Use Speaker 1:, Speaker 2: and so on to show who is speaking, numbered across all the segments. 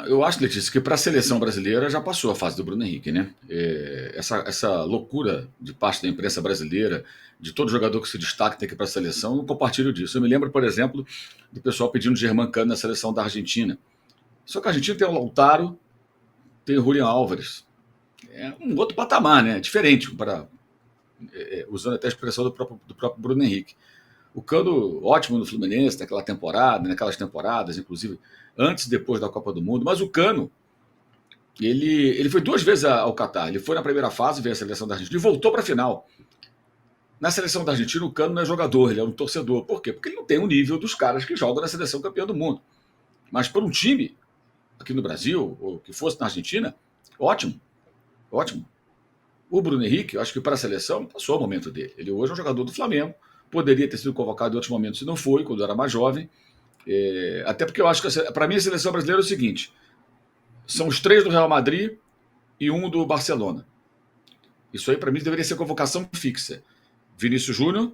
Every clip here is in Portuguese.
Speaker 1: Eu acho, Letícia, que para a seleção brasileira já passou a fase do Bruno Henrique, né? Essa loucura de parte da imprensa brasileira, de todo jogador que se destaca tem que ir para a seleção, eu não compartilho disso. Eu me lembro, por exemplo, do pessoal pedindo Germancano na seleção da Argentina. Só que a Argentina tem o Lautaro, tem o Julián Álvares. É um outro patamar, né? Diferente, usando até a expressão do próprio Bruno Henrique. O Cano, ótimo no Fluminense, naquela temporada, naquelas temporadas, inclusive antes e depois da Copa do Mundo, mas o Cano, ele foi 2 vezes ao Catar. Ele foi na primeira fase, veio a seleção da Argentina e voltou para a final. Na seleção da Argentina, o Cano não é jogador, ele é um torcedor. Por quê? Porque ele não tem o nível dos caras que jogam na seleção campeã do mundo. Mas para um time, aqui no Brasil, ou que fosse na Argentina, ótimo, ótimo. O Bruno Henrique, eu acho que para a seleção, passou o momento dele. Ele hoje é um jogador do Flamengo, poderia ter sido convocado em outros momentos, se não foi, quando era mais jovem. Até porque eu acho que, para mim, a seleção brasileira é o seguinte: são os 3 do Real Madrid e 1 do Barcelona. Isso aí, para mim, deveria ser convocação fixa. Vinícius Júnior,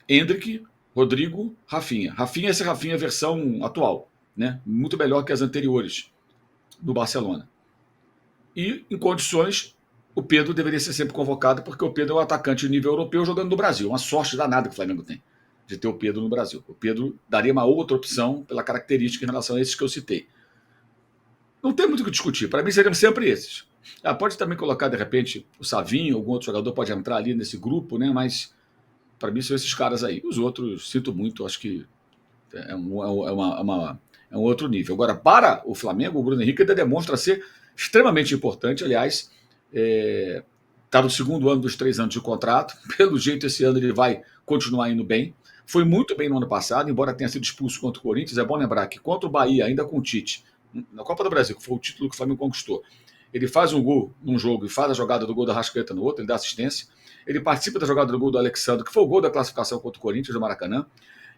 Speaker 1: Endrick, Rodrigo, Rafinha. Rafinha, essa Rafinha versão atual, né? Muito melhor que as anteriores do Barcelona. E, em condições, o Pedro deveria ser sempre convocado, porque o Pedro é um atacante de nível europeu jogando no Brasil. Uma sorte danada que o Flamengo tem de ter o Pedro no Brasil. O Pedro daria uma outra opção pela característica em relação a esses que eu citei. Não tem muito o que discutir. Para mim, seriam sempre esses. Pode também colocar, de repente, o Savinho, algum outro jogador pode entrar ali nesse grupo, né? Mas, para mim, são esses caras aí. Os outros, sinto muito, acho que é um outro nível. Agora, para o Flamengo, o Bruno Henrique ainda demonstra ser extremamente importante. Aliás, está no segundo ano dos 3 anos de contrato. Pelo jeito, esse ano ele vai continuar indo bem. Foi muito bem no ano passado, embora tenha sido expulso contra o Corinthians. É bom lembrar que contra o Bahia, ainda com o Tite, na Copa do Brasil, que foi o título que o Flamengo conquistou, ele faz um gol num jogo e faz a jogada do gol da Arrascaeta no outro, ele dá assistência. Ele participa da jogada do gol do Alexandre, que foi o gol da classificação contra o Corinthians, do Maracanã.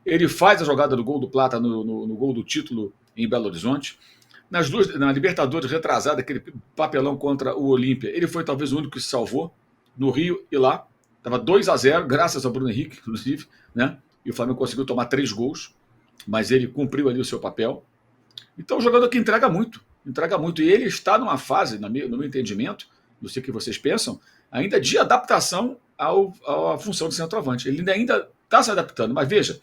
Speaker 1: Ele faz a jogada do gol do Plata no gol do título em Belo Horizonte. Na Libertadores retrasada, aquele papelão contra o Olímpia, ele foi talvez o único que se salvou, no Rio e lá. Estava 2-0, graças ao Bruno Henrique, inclusive, né? E o Flamengo conseguiu tomar 3 gols, mas ele cumpriu ali o seu papel. Então, o jogador que entrega muito. E ele está numa fase, no meu entendimento, não sei o que vocês pensam, ainda de adaptação à função de centroavante. Ele ainda está se adaptando, mas veja,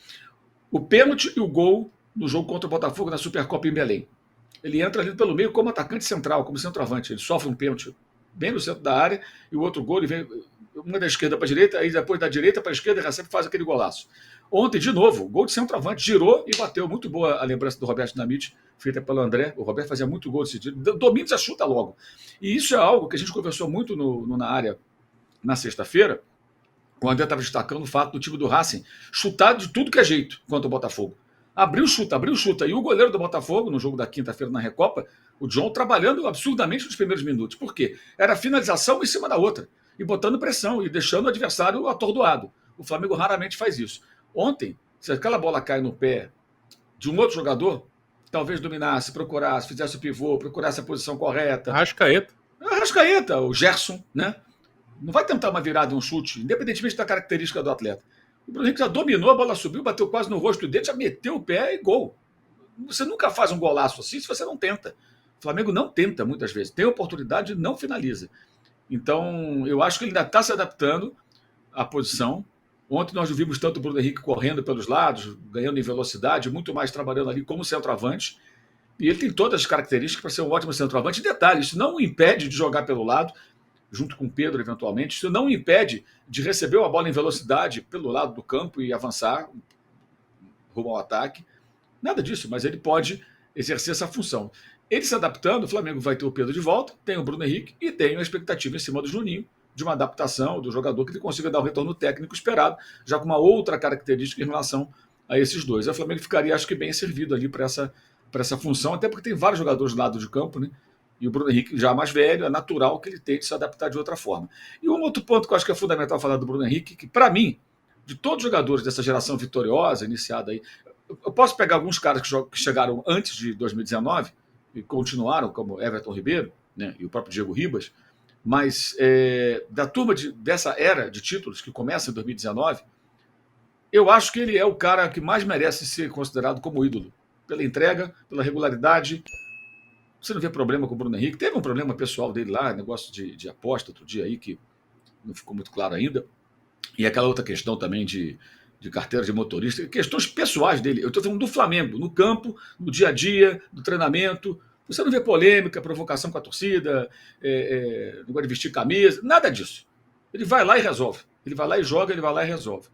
Speaker 1: o pênalti e o gol no jogo contra o Botafogo na Supercopa em Belém. Ele entra ali pelo meio como atacante central, como centroavante. Ele sofre um pênalti bem no centro da área e o outro gol ele vem uma da esquerda para a direita, aí depois da direita para a esquerda ele recebe e faz aquele golaço. Ontem, de novo, gol de centroavante, girou e bateu. Muito boa a lembrança do Roberto Dinamite, feita pelo André. O Roberto fazia muito gol desse tipo. Domina, já chuta logo. E isso é algo que a gente conversou muito na área na sexta-feira, quando o André estava destacando o fato do time do Racing chutar de tudo que é jeito contra o Botafogo. Abriu, chuta. E o goleiro do Botafogo, no jogo da quinta-feira na Recopa, o John, trabalhando absurdamente nos primeiros minutos. Por quê? Era finalização em cima da outra. E botando pressão e deixando o adversário atordoado. O Flamengo raramente faz isso. Ontem, se aquela bola cai no pé de um outro jogador, talvez dominasse, procurasse, fizesse o pivô, procurasse a posição correta. Arrascaeta, o Gerson, né? Não vai tentar uma virada, um chute, independentemente da característica do atleta. O Bruno Henrique já dominou, a bola subiu, bateu quase no rosto dele, já meteu o pé e gol. Você nunca faz um golaço assim se você não tenta. O Flamengo não tenta muitas vezes. Tem oportunidade e não finaliza. Então, eu acho que ele ainda está se adaptando à posição. Ontem nós vimos tanto o Bruno Henrique correndo pelos lados, ganhando em velocidade, muito mais trabalhando ali como centroavante. E ele tem todas as características para ser um ótimo centroavante. E detalhe, isso não o impede de jogar pelo lado, junto com o Pedro, eventualmente. Isso não o impede de receber uma bola em velocidade pelo lado do campo e avançar rumo ao ataque. Nada disso, mas ele pode exercer essa função. Ele se adaptando, o Flamengo vai ter o Pedro de volta, tem o Bruno Henrique e tem a expectativa em cima do Juninho de uma adaptação do jogador que ele consiga dar o retorno técnico esperado, já com uma outra característica em relação a esses dois. O Flamengo ficaria, acho que, bem servido ali para essa função, até porque tem vários jogadores do lado de campo, né? E o Bruno Henrique já mais velho, é natural que ele tente se adaptar de outra forma. E um outro ponto que eu acho que é fundamental falar do Bruno Henrique, que para mim, de todos os jogadores dessa geração vitoriosa, iniciada aí, eu posso pegar alguns caras que chegaram antes de 2019 e continuaram, como Everton Ribeiro, né, e o próprio Diego Ribas, mas da turma dessa era de títulos que começa em 2019, eu acho que ele é o cara que mais merece ser considerado como ídolo, pela entrega, pela regularidade, Você não vê problema com o Bruno Henrique. Teve um problema pessoal dele lá, negócio de aposta outro dia aí, que não ficou muito claro ainda. E aquela outra questão também de carteira de motorista, questões pessoais dele. Eu estou falando do Flamengo, no campo, no dia a dia, no treinamento. Você não vê polêmica, provocação com a torcida, negócio de vestir camisa, nada disso. Ele vai lá e resolve. Ele vai lá e joga, ele vai lá e resolve.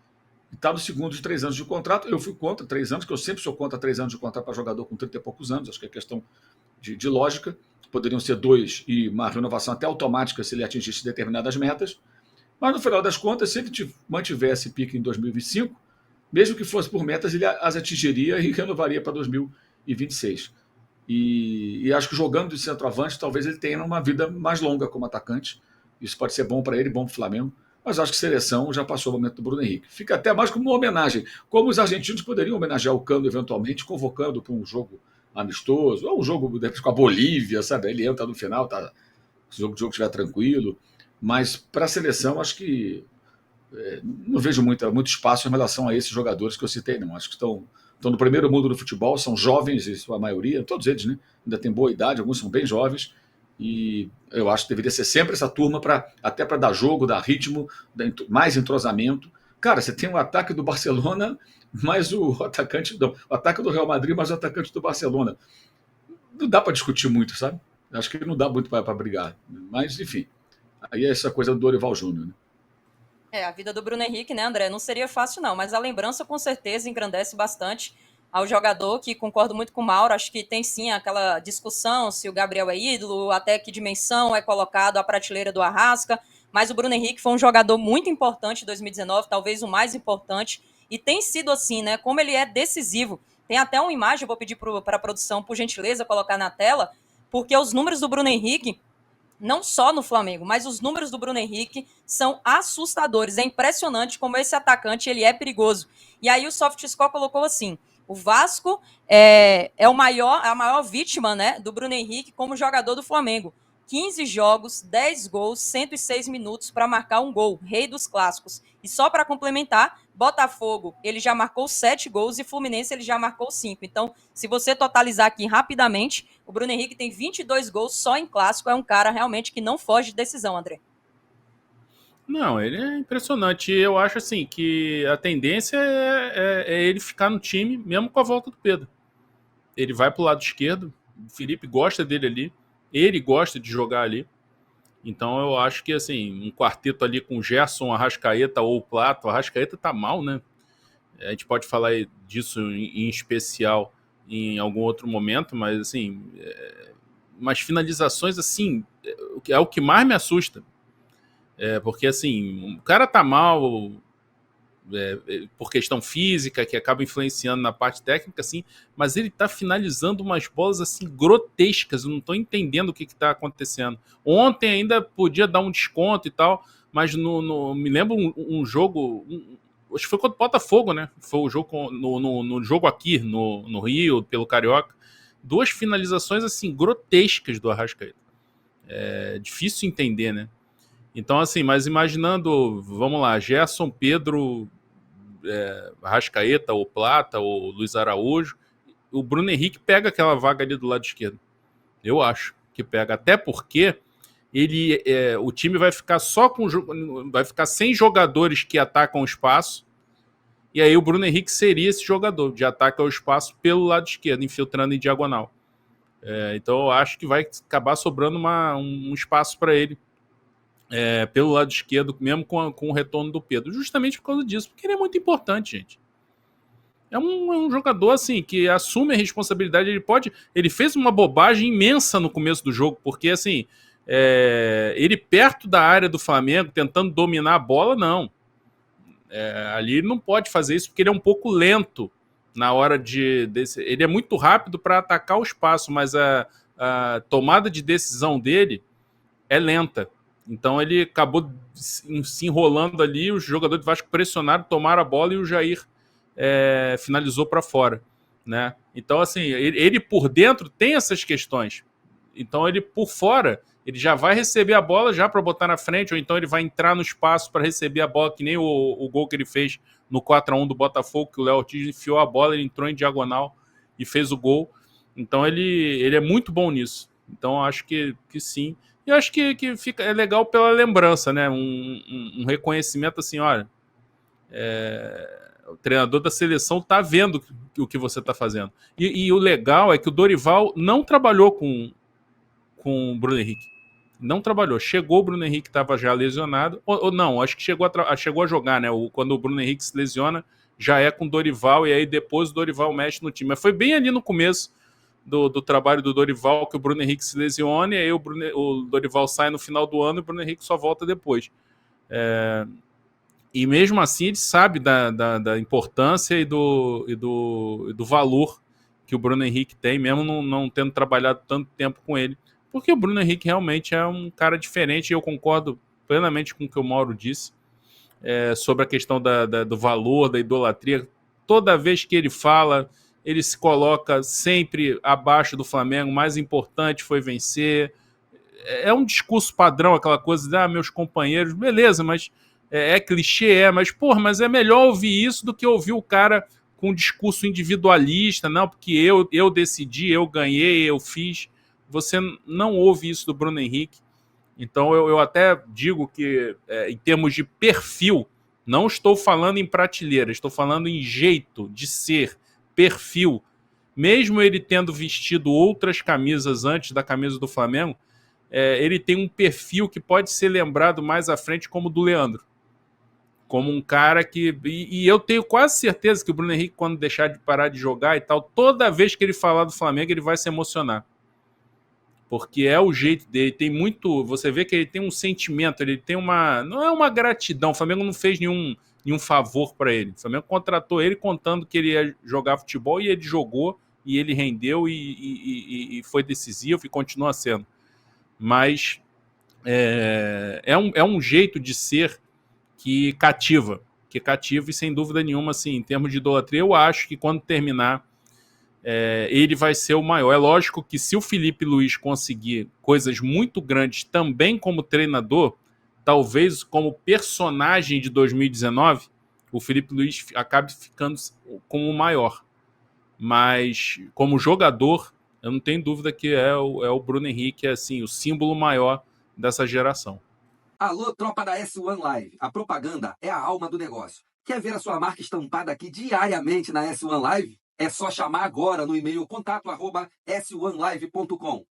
Speaker 1: E está no segundo de 3 anos de contrato. Eu fui contra 3 anos, que eu sempre sou contra 3 anos de contrato para jogador com 30 e poucos anos. Acho que é questão de lógica. Poderiam ser 2 e uma renovação até automática se ele atingisse determinadas metas. Mas no final das contas, se ele mantivesse pique em 2025, mesmo que fosse por metas, ele as atingiria e renovaria para 2026. E acho que jogando de centroavante, talvez ele tenha uma vida mais longa como atacante. Isso pode ser bom para ele, bom para o Flamengo. Mas acho que seleção já passou o momento do Bruno Henrique. Fica até mais como uma homenagem. Como os argentinos poderiam homenagear o Cano eventualmente, convocando para um jogo amistoso, ou um jogo depois com a Bolívia, sabe? Ele entra no final, tá, se o jogo estiver tranquilo. Mas para a seleção, acho que não vejo muito espaço em relação a esses jogadores que eu citei, não. Acho que estão no primeiro mundo do futebol, são jovens, em sua maioria, todos eles, né? Ainda tem boa idade, alguns são bem jovens, e eu acho que deveria ser sempre essa turma, até para dar jogo, dar ritmo, mais entrosamento. Cara, você tem o ataque do Barcelona, mais o atacante o ataque do Real Madrid, mais o atacante do Barcelona. Não dá para discutir muito, sabe? Acho que não dá muito para brigar. Mas, enfim, aí é essa coisa do Dorival Júnior, né?
Speaker 2: A vida do Bruno Henrique, né, André? Não seria fácil, não, mas a lembrança com certeza engrandece bastante ao jogador, que concordo muito com o Mauro. Acho que tem sim aquela discussão se o Gabriel é ídolo, até que dimensão é colocado a prateleira do Arrasca, mas o Bruno Henrique foi um jogador muito importante em 2019, talvez o mais importante, e tem sido assim, né? Como ele é decisivo. Tem até uma imagem, eu vou pedir para a produção, por gentileza, colocar na tela, porque os números do Bruno Henrique, não só no Flamengo, mas os números do Bruno Henrique são assustadores. É impressionante como esse atacante ele é perigoso. E aí o SoftScore colocou assim: o Vasco é a maior vítima, né, do Bruno Henrique como jogador do Flamengo. 15 jogos, 10 gols, 106 minutos para marcar um gol, rei dos clássicos. E só para complementar, Botafogo, ele já marcou 7 gols e Fluminense ele já marcou 5. Então, se você totalizar aqui rapidamente, o Bruno Henrique tem 22 gols só em clássico. É um cara realmente que não foge de decisão, André.
Speaker 3: Não, ele é impressionante. Eu acho assim que a tendência é ele ficar no time, mesmo com a volta do Pedro. Ele vai pro lado esquerdo, o Felipe gosta dele ali, ele gosta de jogar ali. Então eu acho que assim, um quarteto ali com Gerson, Arrascaeta ou Plato. O Arrascaeta tá mal, né? A gente pode falar disso em especial em algum outro momento, mas assim, umas finalizações assim, é o que mais me assusta. Porque assim, o cara tá mal por questão física, que acaba influenciando na parte técnica, assim, mas ele tá finalizando umas bolas assim grotescas. Eu não tô entendendo o que tá acontecendo. Ontem ainda podia dar um desconto e tal, mas me lembro um jogo, acho que foi contra o Botafogo, né? Foi o jogo no jogo aqui no Rio, pelo Carioca. 2 finalizações assim grotescas do Arrascaeta. É difícil entender, né? Então, assim, mas imaginando, vamos lá, Gerson, Pedro, Arrascaeta, ou Plata, ou Luiz Araújo, o Bruno Henrique pega aquela vaga ali do lado esquerdo. Eu acho que pega. Até porque o time vai ficar vai ficar sem jogadores que atacam o espaço. E aí o Bruno Henrique seria esse jogador de ataque ao espaço pelo lado esquerdo, infiltrando em diagonal. Então eu acho que vai acabar sobrando um espaço para ele pelo lado esquerdo, mesmo com o retorno do Pedro. Justamente por causa disso, porque ele é muito importante, gente. É um jogador assim que assume a responsabilidade. Ele fez uma bobagem imensa no começo do jogo, porque assim, ele perto da área do Flamengo, tentando dominar a bola, não. Ali ele não pode fazer isso porque ele é um pouco lento na hora ele é muito rápido para atacar o espaço, mas a tomada de decisão dele é lenta. Então ele acabou se enrolando ali, os jogadores do Vasco pressionaram, tomaram a bola e o Jair finalizou para fora, né? Então assim, ele por dentro tem essas questões. Então ele por fora, ele já vai receber a bola já para botar na frente, ou então ele vai entrar no espaço para receber a bola, que nem o gol que ele fez no 4-1 do Botafogo, que o Léo Ortiz enfiou a bola, ele entrou em diagonal e fez o gol. Então ele é muito bom nisso. Então, acho que sim. E acho que é legal pela lembrança, né? Um reconhecimento assim, olha, o treinador da seleção tá vendo o que você tá fazendo. E o legal é que o Dorival não trabalhou com o Bruno Henrique. Não trabalhou. Chegou o Bruno Henrique, estava já lesionado. Ou não, acho que chegou a jogar, né? Quando o Bruno Henrique se lesiona, já é com o Dorival, e aí depois o Dorival mexe no time. Mas foi bem ali no começo do trabalho do Dorival que o Bruno Henrique se lesiona, e aí o Dorival sai no final do ano e o Bruno Henrique só volta depois. E mesmo assim ele sabe da importância e do valor que o Bruno Henrique tem, mesmo não tendo trabalhado tanto tempo com ele. Porque o Bruno Henrique realmente é um cara diferente, e eu concordo plenamente com o que o Mauro disse sobre a questão do valor, da idolatria. Toda vez que ele fala, ele se coloca sempre abaixo do Flamengo, o mais importante foi vencer. É um discurso padrão, aquela coisa de, meus companheiros, beleza, mas clichê, mas, porra, mas é melhor ouvir isso do que ouvir o cara com um discurso individualista, não, porque eu decidi, eu ganhei, eu fiz. Você não ouve isso do Bruno Henrique. Então eu até digo que, em termos de perfil, não estou falando em prateleira, estou falando em jeito de ser, perfil. Mesmo ele tendo vestido outras camisas antes da camisa do Flamengo, ele tem um perfil que pode ser lembrado mais à frente como do Leandro. Como um cara que... E eu tenho quase certeza que o Bruno Henrique, quando deixar de parar de jogar e tal, toda vez que ele falar do Flamengo, ele vai se emocionar. Porque é o jeito dele, tem muito... Você vê que ele tem um sentimento, ele tem uma... Não é uma gratidão, o Flamengo não fez nenhum favor para ele. O Flamengo contratou ele contando que ele ia jogar futebol, e ele jogou, e ele rendeu, e foi decisivo, e continua sendo. Mas é um jeito de ser que cativa, e sem dúvida nenhuma, assim, em termos de idolatria, eu acho que quando terminar, ele vai ser o maior. É lógico que se o Felipe Luiz conseguir coisas muito grandes também como treinador, talvez como personagem de 2019, o Felipe Luiz acabe ficando como o maior. Mas como jogador, eu não tenho dúvida que é o Bruno Henrique, assim, o símbolo maior dessa geração.
Speaker 4: Alô, tropa da S1 Live. A propaganda é a alma do negócio. Quer ver a sua marca estampada aqui diariamente na S1 Live? É só chamar agora no e-mail contato@s1live.com.